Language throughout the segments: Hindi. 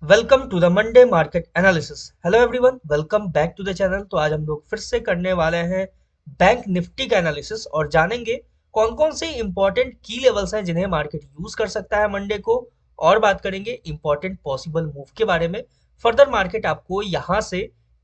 Welcome to the Monday market analysis. Hello everyone, welcome back to the channel. तो आज हम लोग फिर से करने वाले हैं बैंक निफ्टी का एनालिसिस और जानेंगे कौन कौन से इंपॉर्टेंट की लेवल्स हैं जिन्हें मार्केट यूज कर सकता है मंडे को। और बात करेंगे इंपॉर्टेंट पॉसिबल मूव के बारे में। फर्दर मार्केट आपको यहाँ से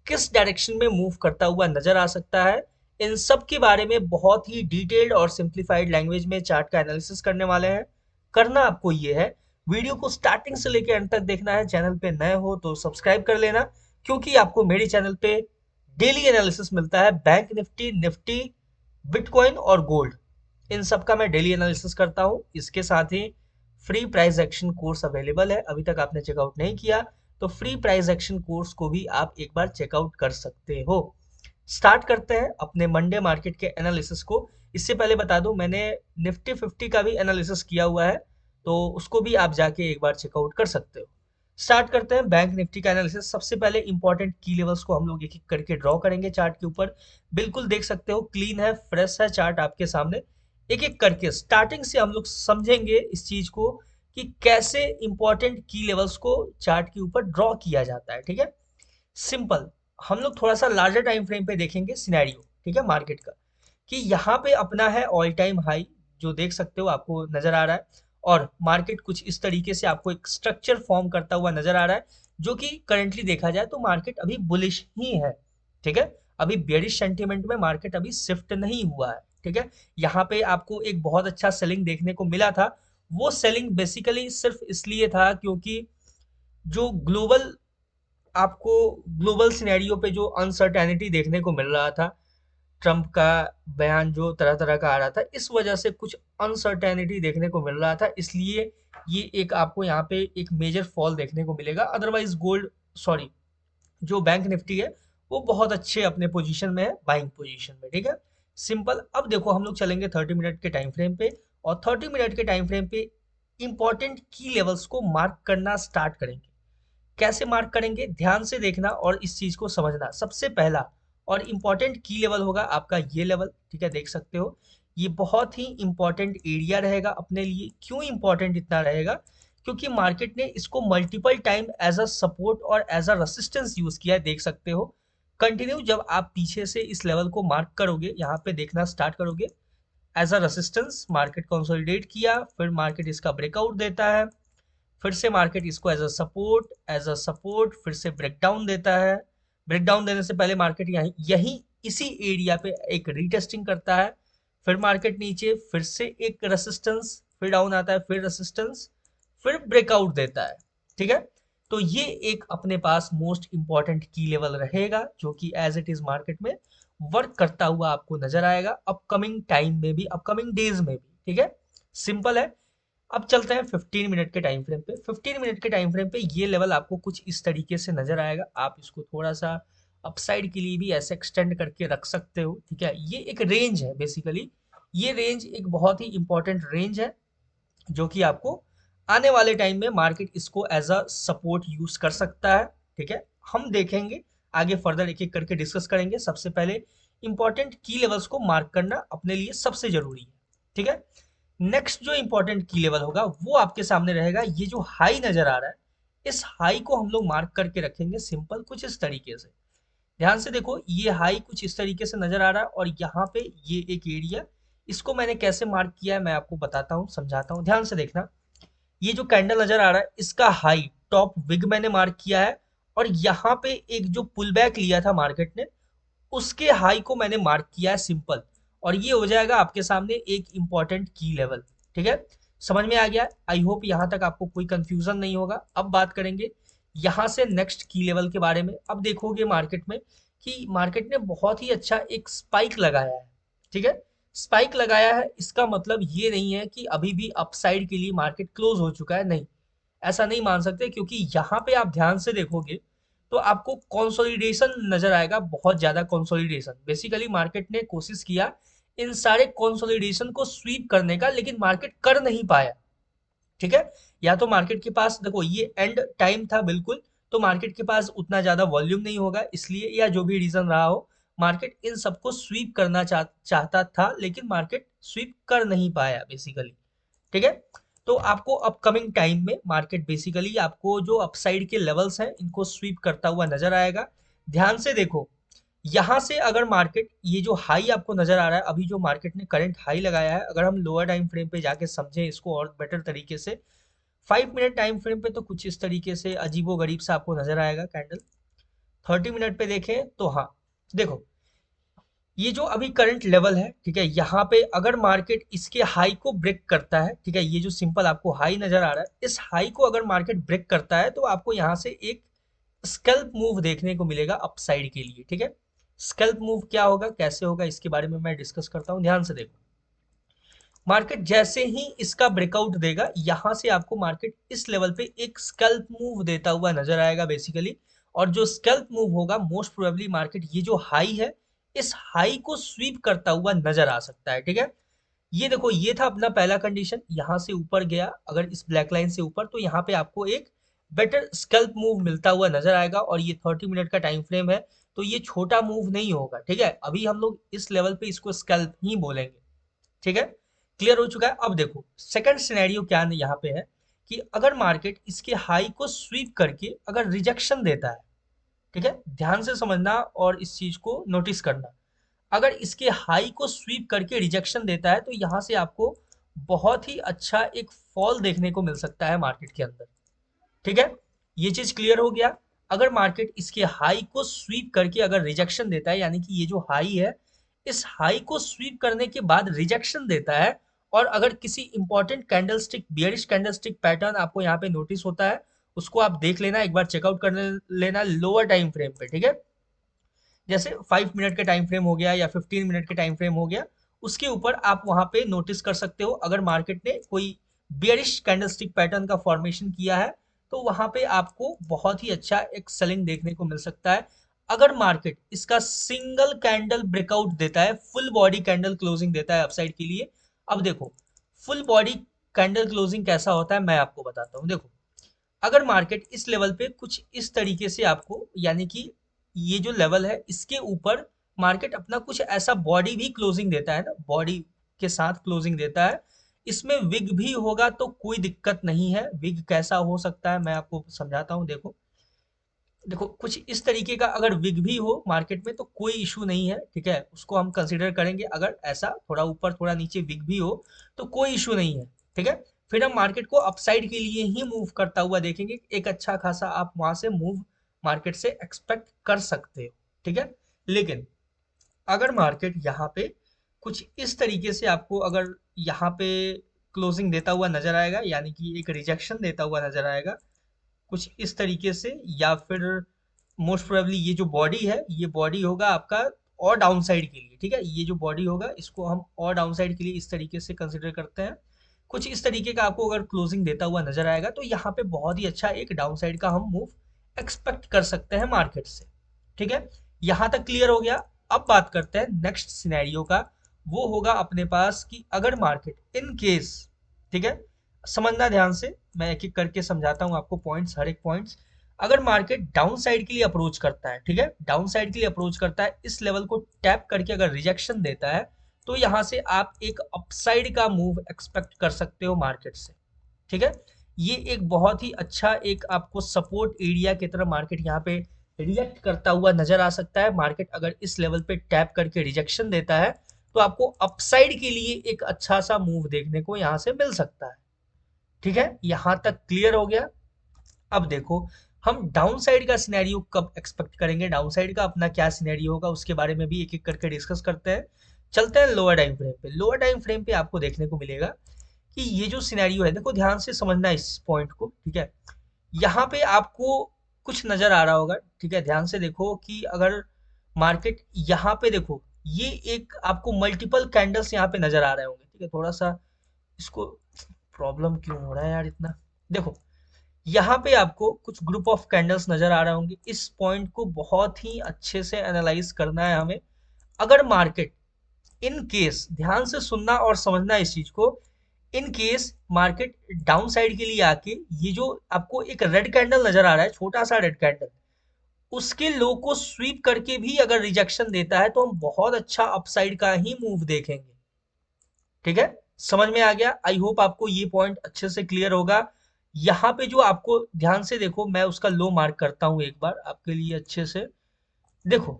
किस डायरेक्शन में मूव करता हुआ नजर आ सकता है, इन सब के बारे में बहुत ही डिटेल्ड और सिंप्लीफाइड लैंग्वेज में चार्ट का एनालिसिस करने वाले हैं। करना आपको ये है, वीडियो को स्टार्टिंग से लेकर एंड तक देखना है। चैनल पे नए हो तो सब्सक्राइब कर लेना, क्योंकि आपको मेरे चैनल पे डेली एनालिसिस मिलता है। बैंक निफ्टी, निफ्टी, बिटकॉइन और गोल्ड, इन सब का मैं डेली एनालिसिस करता हूँ। इसके साथ ही free price action course available है। अभी तक आपने चेकआउट नहीं किया तो फ्री प्राइस एक्शन कोर्स को भी आप एक बार चेकआउट कर सकते हो। स्टार्ट करते हैं अपने मंडे मार्केट के एनालिसिस को। इससे पहले बता दूं, मैंने निफ्टी 50 का भी एनालिसिस किया हुआ है, तो उसको भी आप जाके एक बार चेकआउट कर सकते हो। स्टार्ट करते हैं बैंक निफ्टी का एनालिसिस। सबसे पहले इंपॉर्टेंट की लेवल्स को हम लोग एक एक करके ड्रॉ करेंगे चार्ट के ऊपर। बिल्कुल देख सकते हो, क्लीन है, फ्रेश है चार्ट आपके सामने। एक एक करके स्टार्टिंग से हम लोग समझेंगे इस चीज को कि कैसे इंपॉर्टेंट की लेवल्स को चार्ट के ऊपर ड्रॉ किया जाता है। ठीक है, सिंपल। हम लोग थोड़ा सा लार्जर टाइम फ्रेम पे देखेंगे सिनेरियो, ठीक है, मार्केट का, कि यहाँ पे अपना है ऑल टाइम हाई, जो देख सकते हो आपको नजर आ रहा है। और मार्केट कुछ इस तरीके से आपको एक स्ट्रक्चर फॉर्म करता हुआ नजर आ रहा है, जो कि करंटली देखा जाए तो मार्केट अभी बुलिश ही है। ठीक है, अभी बेरिश सेंटीमेंट में मार्केट अभी शिफ्ट नहीं हुआ है। ठीक है, यहाँ पे आपको एक बहुत अच्छा सेलिंग देखने को मिला था। वो सेलिंग बेसिकली सिर्फ इसलिए था क्योंकि जो आपको ग्लोबल सिनेरियो पे जो अनसर्टेनिटी देखने को मिल रहा था, ट्रम्प का बयान जो तरह तरह का आ रहा था, इस वजह से कुछ अनसर्टेनिटी देखने को मिल रहा था, इसलिए ये एक आपको यहाँ पे एक मेजर फॉल देखने को मिलेगा। अदरवाइज गोल्ड, सॉरी, जो बैंक निफ्टी है वो बहुत अच्छे अपने पोजीशन में है, बाइंग पोजीशन में। ठीक है, सिंपल। अब देखो, हम लोग चलेंगे 30 मिनट के टाइम फ्रेम पे, और 30 मिनट के टाइम फ्रेम पे इंपॉर्टेंट की लेवल्स को मार्क करना स्टार्ट करेंगे। कैसे मार्क करेंगे, ध्यान से देखना और इस चीज को समझना। सबसे पहला और इम्पॉर्टेंट की लेवल होगा आपका ये लेवल। ठीक है, देख सकते हो, ये बहुत ही इंपॉर्टेंट एरिया रहेगा अपने लिए। क्यों इंपॉर्टेंट इतना रहेगा? क्योंकि मार्केट ने इसको multiple time as a support और एज अ रेसिस्टेंस यूज किया है, देख सकते हो। कंटिन्यू जब आप पीछे से इस लेवल को मार्क करोगे, यहाँ पे देखना स्टार्ट करोगे, as a resistance market consolidate किया, फिर मार्केट इसका ब्रेकआउट देता है, फिर से मार्केट इसको एज अ सपोर्ट फिर से ब्रेकडाउन देता है। ब्रेकडाउन देने से पहले मार्केट यहीं यहीं इसी एरिया पे एक रीटेस्टिंग करता है, फिर मार्केट नीचे, फिर से एक रेसिस्टेंस, फिर डाउन आता है, फिर रेसिस्टेंस, फिर ब्रेकआउट देता है। ठीक है, तो ये एक अपने पास मोस्ट इंपॉर्टेंट की लेवल रहेगा, जो कि एज इट इज मार्केट में वर्क करता हुआ आपको नजर आएगा अपकमिंग टाइम में भी, अपकमिंग डेज में भी। ठीक है, सिंपल है। अब चलते हैं 15 मिनट के टाइम फ्रेम पे। 15 मिनट के टाइम फ्रेम पे ये लेवल आपको कुछ इस तरीके से नजर आएगा। आप इसको थोड़ा सा अपसाइड के लिए भी ऐसे एक्सटेंड करके रख सकते हो। ठीक है, ये एक रेंज है बेसिकली। ये रेंज एक बहुत ही इंपॉर्टेंट रेंज है, जो कि आपको आने वाले टाइम में मार्केट इसको एज अ सपोर्ट यूज कर सकता है। ठीक है, हम देखेंगे आगे, फर्दर एक एक करके डिस्कस करेंगे। सबसे पहले इंपॉर्टेंट की लेवल्स को मार्क करना अपने लिए सबसे जरूरी है। ठीक है, नेक्स्ट जो इंपॉर्टेंट की लेवल होगा वो आपके सामने रहेगा। ये जो हाई नजर आ रहा है, इस हाई को हम लोग मार्क करके रखेंगे सिंपल कुछ इस तरीके से। ध्यान से देखो, ये हाई कुछ इस तरीके से नजर आ रहा है, और यहाँ पे ये एक एरिया, इसको मैंने कैसे मार्क किया है मैं आपको बताता हूँ, समझाता हूँ। ध्यान से देखना, ये जो कैंडल नजर आ रहा है, इसका हाई टॉप विग मैंने मार्क किया है, और यहाँ पे एक जो पुल बैक लिया था मार्केट ने, उसके हाई को मैंने मार्क किया है सिंपल। और ये हो जाएगा आपके सामने एक इंपॉर्टेंट की लेवल। ठीक है, समझ में आ गया? आई होप यहाँ तक आपको कोई कंफ्यूजन नहीं होगा। अब बात करेंगे यहाँ से नेक्स्ट की लेवल के बारे में। अब देखोगे मार्केट में कि मार्केट ने बहुत ही अच्छा एक स्पाइक लगाया है। ठीक है, स्पाइक लगाया है, इसका मतलब ये नहीं है कि अभी भी अपसाइड के लिए मार्केट क्लोज हो चुका है, नहीं, ऐसा नहीं मान सकते। क्योंकि यहाँ पे आप ध्यान से देखोगे तो आपको कंसोलिडेशन नजर आएगा, बहुत ज्यादा कंसोलिडेशन। बेसिकली मार्केट ने कोशिश किया इन सारे कंसोलिडेशन को स्वीप करने का, लेकिन मार्केट कर नहीं पाया। ठीक है, या तो मार्केट के पास, देखो ये एंड टाइम था बिल्कुल, तो मार्केट के पास उतना ज्यादा वॉल्यूम नहीं होगा इसलिए, या जो भी रीजन रहा हो, मार्केट इन सबको स्वीप करना चाहता था, लेकिन मार्केट स्वीप कर नहीं पाया बेसिकली। ठीक है, तो आपको अपकमिंग टाइम में मार्केट बेसिकली आपको जो अपसाइड के लेवल्स हैं इनको स्वीप करता हुआ नजर आएगा। ध्यान से देखो, यहाँ से अगर मार्केट ये जो हाई आपको नजर आ रहा है, अभी जो मार्केट ने करंट हाई लगाया है, अगर हम लोअर टाइम फ्रेम पे जाके समझें इसको और बेटर तरीके से, 5 मिनट टाइम फ्रेम पे तो कुछ इस तरीके से अजीबो गरीब सा आपको नजर आएगा कैंडल। 30 मिनट पे देखें तो हाँ, देखो ये जो अभी करंट लेवल है, ठीक है, यहाँ पे अगर मार्केट इसके हाई को ब्रेक करता है, ठीक है, ये जो सिंपल आपको हाई नजर आ रहा है, इस हाई को अगर मार्केट ब्रेक करता है तो आपको यहाँ से एक स्कैल्प मूव देखने को मिलेगा अपसाइड के लिए, ठीक है। स्कैल्प मूव क्या होगा, कैसे होगा, इसके बारे में मैं डिस्कस करता हूँ। ध्यान से देखो, मार्केट जैसे ही इसका ब्रेकआउट देगा, यहां से आपको मार्केट इस लेवल पे एक स्कैल्प मूव देता हुआ नजर आएगा बेसिकली। और जो स्कैल्प मूव होगा, मोस्ट प्रोबेबली मार्केट ये जो हाई है, इस हाई को स्वीप करता हुआ नजर आ सकता है, ठीक है। ये देखो, ये था अपना पहला कंडीशन, यहां से ऊपर गया अगर इस ब्लैक लाइन से ऊपर, तो यहाँ पे आपको एक बेटर स्कैल्प मूव मिलता हुआ नजर आएगा। और ये 30 मिनट का टाइम फ्रेम है, तो ये छोटा मूव नहीं होगा, ठीक है। अभी हम लोग इस लेवल पे इसको स्कैल्प ही बोलेंगे, ठीक है। क्लियर हो चुका है। अब देखो सेकंड सिनेरियो क्या यहाँ पे है, कि अगर मार्केट इसके हाई को स्वीप करके अगर रिजेक्शन देता है, ठीक है, ध्यान से समझना और इस चीज को नोटिस करना। अगर इसके हाई को स्वीप करके रिजेक्शन देता है, तो यहाँ से आपको बहुत ही अच्छा एक फॉल देखने को मिल सकता है मार्केट के अंदर, ठीक है। ये चीज क्लियर हो गया। अगर मार्केट इसके हाई को स्वीप करके अगर रिजेक्शन देता है, यानी कि ये जो हाई है, इस हाई को स्वीप करने के बाद रिजेक्शन देता है, और अगर किसी important candlestick, bearish candlestick pattern आपको यहाँ पे नोटिस होता है, उसको आप देख लेना, एक बार चेकआउट कर लेना लोअर टाइम फ्रेम पे, ठीक है। जैसे 5 मिनट का टाइम फ्रेम हो गया या 15 मिनट का टाइम फ्रेम हो गया, उसके ऊपर आप वहां पे नोटिस कर सकते हो, अगर मार्केट ने कोई बियरिश कैंडलस्टिक पैटर्न का फॉर्मेशन किया है, तो वहां पे आपको बहुत ही अच्छा एक सेलिंग देखने को मिल सकता है। अगर मार्केट इसका सिंगल कैंडल ब्रेकआउट देता है, फुल बॉडी कैंडल क्लोजिंग देता है अपसाइड के लिए। अब देखो, फुल बॉडी कैंडल क्लोजिंग कैसा होता है मैं आपको बताता हूँ। देखो, अगर मार्केट इस लेवल पे कुछ इस तरीके से आपको, यानी कि ये जो लेवल है इसके ऊपर मार्केट अपना कुछ ऐसा बॉडी भी क्लोजिंग देता है ना, बॉडी के साथ क्लोजिंग देता है, इसमें विग भी होगा तो कोई दिक्कत नहीं है। विग कैसा हो सकता है मैं आपको समझाता हूँ। देखो देखो, कुछ इस तरीके का अगर विग भी हो मार्केट में तो कोई इशू नहीं है, ठीक है, उसको हम कंसिडर करेंगे। अगर ऐसा थोड़ा ऊपर थोड़ा नीचे विग भी हो तो कोई इशू नहीं है, ठीक है। फिर हम मार्केट को अपसाइड के लिए ही मूव करता हुआ देखेंगे, एक अच्छा खासा आप वहां से मूव मार्केट से एक्सपेक्ट कर सकते हो, ठीक है। लेकिन अगर मार्केट यहाँ पे कुछ इस तरीके से आपको अगर यहाँ पे क्लोजिंग देता हुआ नजर आएगा, यानी कि एक रिजेक्शन देता हुआ नजर आएगा कुछ इस तरीके से, या फिर मोस्ट प्रोबेबली ये जो बॉडी है, ये बॉडी होगा आपका और डाउन साइड के लिए, ठीक है। ये जो बॉडी होगा इसको हम और डाउन साइड के लिए इस तरीके से कंसिडर करते हैं। कुछ इस तरीके का आपको अगर क्लोजिंग देता हुआ नजर आएगा, तो यहाँ पे बहुत ही अच्छा एक डाउन साइड का हम मूव एक्सपेक्ट कर सकते हैं मार्केट से, ठीक है। यहाँ तक क्लियर हो गया। अब बात करते हैं नेक्स्ट सिनेरियो का। वो होगा अपने पास कि अगर मार्केट इन केस, ठीक है, समझना ध्यान से, मैं एक एक करके समझाता हूँ आपको पॉइंट्स, हर एक पॉइंट्स। अगर मार्केट डाउन साइड के लिए अप्रोच करता है, ठीक है, डाउन साइड के लिए अप्रोच करता है, इस लेवल को टैप करके अगर रिजेक्शन देता है, तो यहां से आप एक अपसाइड का मूव एक्सपेक्ट कर सकते हो मार्केट से, ठीक है। ये एक बहुत ही अच्छा एक आपको सपोर्ट एरिया की तरह मार्केट यहाँ पे रिएक्ट करता हुआ नजर आ सकता है। मार्केट अगर इस लेवल पे टैप करके रिजेक्शन देता है, तो आपको अपसाइड के लिए एक अच्छा सा मूव देखने को यहाँ से मिल सकता है, ठीक है। यहां तक क्लियर हो गया। अब देखो, हम डाउन साइड का सिनेरियो कब एक्सपेक्ट करेंगे, डाउन साइड का अपना क्या सिनेरियो होगा, उसके बारे में भी एक एक करके डिस्कस करते हैं। चलते हैं लोअर टाइम फ्रेम पे। लोअर टाइम फ्रेम पे आपको देखने को मिलेगा कि ये जो सिनेरियो है, देखो ध्यान से समझना इस पॉइंट को, ठीक है। यहाँ पे आपको कुछ नजर आ रहा होगा, ठीक है, ध्यान से देखो कि अगर मार्केट यहाँ पे देखो, ये एक आपको मल्टीपल कैंडल्स यहाँ पे नजर आ रहे होंगे, ठीक है। थोड़ा सा इसको, प्रॉब्लम क्यों हो रहा है यार इतना। देखो, यहाँ पे आपको कुछ ग्रुप ऑफ कैंडल्स नजर आ रहे होंगे, इस पॉइंट को बहुत ही अच्छे से एनालाइज करना है हमें। अगर मार्केट इन केस, ध्यान से सुनना और समझना इस चीज को, in case market down side के लिए आके ये जो आपको एक रेड कैंडल नजर आ रहा है, छोटा सा रेड कैंडल, उसके लो को स्वीप करके भी अगर रिजेक्शन देता है, तो हम बहुत अच्छा अपसाइड का ही मूव देखेंगे, ठीक है। समझ में आ गया? आई होप आपको ये पॉइंट अच्छे से क्लियर होगा। यहाँ पे जो आपको ध्यान से देखो, मैं उसका लो मार्क करता हूँ एक बार आपके लिए अच्छे से। देखो,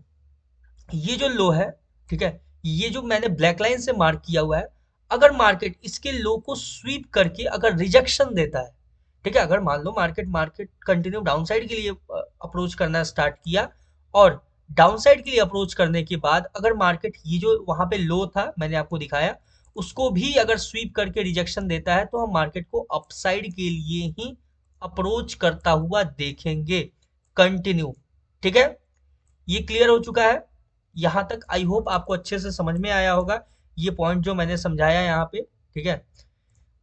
ये जो लो है, ठीक है, ये जो मैंने ब्लैक लाइन से मार्क किया हुआ है, अगर मार्केट इसके लो को स्वीप करके अगर रिजेक्शन देता है, ठीक है, अगर मान लो मार्केट मार्केट कंटिन्यू डाउनसाइड के लिए अप्रोच करना स्टार्ट किया, और डाउनसाइड के लिए अप्रोच करने के बाद अगर मार्केट ये जो वहां पे लो था मैंने आपको दिखाया, उसको भी अगर स्वीप करके रिजेक्शन देता है, तो हम मार्केट को अपसाइड के लिए ही अप्रोच करता हुआ देखेंगे कंटिन्यू। ठीक है, ये क्लियर हो चुका है? यहाँ तक आई होप आपको अच्छे से समझ में आया होगा ये पॉइंट जो मैंने समझाया यहाँ पे। ठीक है,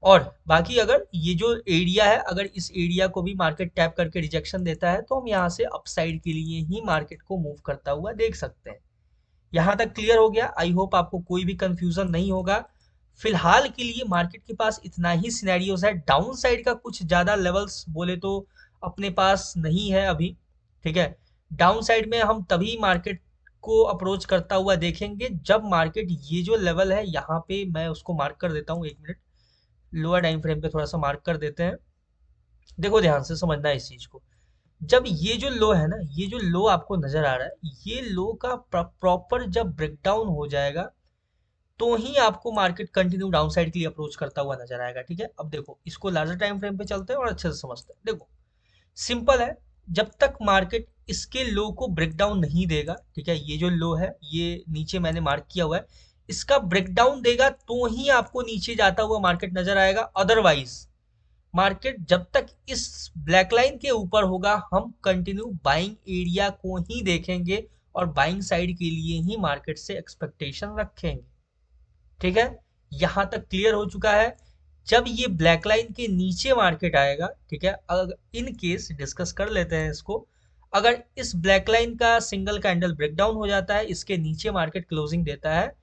और बाकी अगर ये जो एरिया है, अगर इस एरिया को भी मार्केट टैप करके रिजेक्शन देता है, तो हम यहाँ से अपसाइड के लिए ही मार्केट को मूव करता हुआ देख सकते हैं। यहाँ तक क्लियर हो गया? आई होप आपको कोई भी कंफ्यूजन नहीं होगा। फिलहाल के लिए मार्केट के पास इतना ही सिनेरियोस है, डाउन साइड का कुछ ज्यादा लेवल्स बोले तो अपने पास नहीं है अभी। ठीक है, डाउन साइड में हम तभी मार्केट को अप्रोच करता हुआ देखेंगे जब मार्केट ये जो लेवल है यहाँ पे, मैं उसको मार्क कर देता हूँ, एक मिनट, लोअर टाइम फ्रेम पे थोड़ा सा मार्क कर देते हैं। देखो, ध्यान से समझना है इस चीज को। जब ये जो लो है ना, ये जो लो आपको नजर आ रहा है, ये लो का प्रॉपर जब ब्रेकडाउन हो जाएगा, तो ही आपको मार्केट कंटिन्यू डाउन साइड के लिए अप्रोच करता हुआ नजर आएगा। ठीक है, अब देखो, इसको लार्जर टाइम फ्रेम पे चलते हैं और अच्छे से समझते हैं। देखो, सिंपल है, जब तक मार्केट इसके लो को ब्रेक डाउन नहीं देगा, ठीक है, ये जो लो है ये नीचे मैंने मार्क किया हुआ है, इसका ब्रेक डाउन देगा तो ही आपको नीचे जाता हुआ मार्केट नजर आएगा। अदरवाइज मार्केट जब तक इस ब्लैक लाइन के ऊपर होगा, हम कंटिन्यू बाइंग एरिया को ही देखेंगे और बाइंग साइड के लिए ही मार्केट से एक्सपेक्टेशन रखेंगे। ठीक है, यहां तक क्लियर हो चुका है? जब ये ब्लैक लाइन के नीचे मार्केट आएगा, ठीक है, अगर इन केस डिस्कस कर लेते हैं इसको, अगर इस ब्लैक लाइन का सिंगल कैंडल ब्रेकडाउन हो जाता है, इसके नीचे मार्केट क्लोजिंग देता है,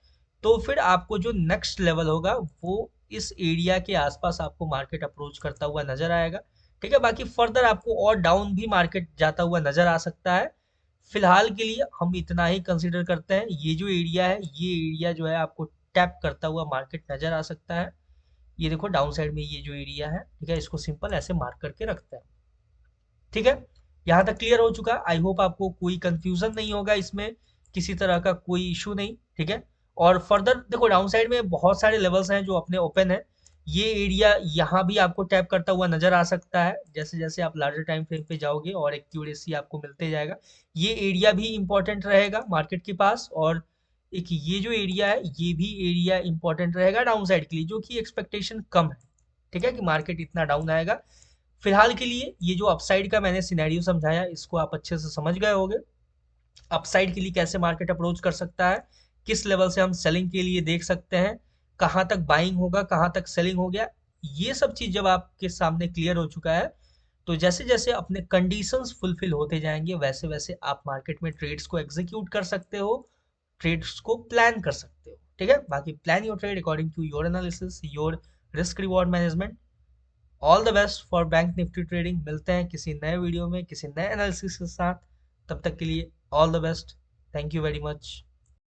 तो फिर आपको जो नेक्स्ट लेवल होगा वो इस एरिया के आसपास आपको मार्केट अप्रोच करता हुआ नजर आएगा। ठीक है, बाकी फर्दर आपको और डाउन भी मार्केट जाता हुआ नजर आ सकता है। फिलहाल के लिए हम इतना ही कंसीडर करते हैं, ये जो एरिया है, ये एरिया जो है आपको टैप करता हुआ मार्केट नजर आ सकता है। ये देखो, डाउन साइड में ये जो एरिया है, ठीक है, इसको सिंपल ऐसे मार्क करके रखते हैं। ठीक है, यहाँ तक क्लियर हो चुका? आई होप आपको कोई कंफ्यूजन नहीं होगा इसमें, किसी तरह का कोई इशू नहीं। ठीक है, और फर्दर देखो, डाउन साइड में बहुत सारे लेवल्स हैं जो अपने ओपन है। ये एरिया यहाँ भी आपको टैप करता हुआ नजर आ सकता है, जैसे जैसे आप लार्जर टाइम फ्रेम पे जाओगे और एक्यूरेसी आपको मिलते जाएगा। ये एरिया भी इंपॉर्टेंट रहेगा मार्केट के पास, और एक ये जो एरिया है, ये भी एरिया इंपॉर्टेंट रहेगा डाउन साइड के लिए, जो कि एक्सपेक्टेशन कम है। ठीक है, कि मार्केट इतना डाउन आएगा। फिलहाल के लिए ये जो अपसाइड का मैंने सिनेरियो समझाया, इसको आप अच्छे से समझ गए होंगे। अपसाइड के लिए कैसे मार्केट अप्रोच कर सकता है, किस लेवल से हम सेलिंग के लिए देख सकते हैं, कहाँ तक बाइंग होगा, कहाँ तक सेलिंग हो गया, ये सब चीज जब आपके सामने क्लियर हो चुका है, तो जैसे जैसे अपने कंडीशंस फुलफिल होते जाएंगे, वैसे वैसे आप मार्केट में ट्रेड्स को एग्जीक्यूट कर सकते हो, ट्रेड्स को प्लान कर सकते हो। ठीक है, बाकी plan your trade according to your analysis, your risk reward management. All the best for Bank Nifty trading. मिलते हैं किसी नए वीडियो में किसी नए एनालिसिस के साथ, तब तक के लिए all the best. Thank you very much.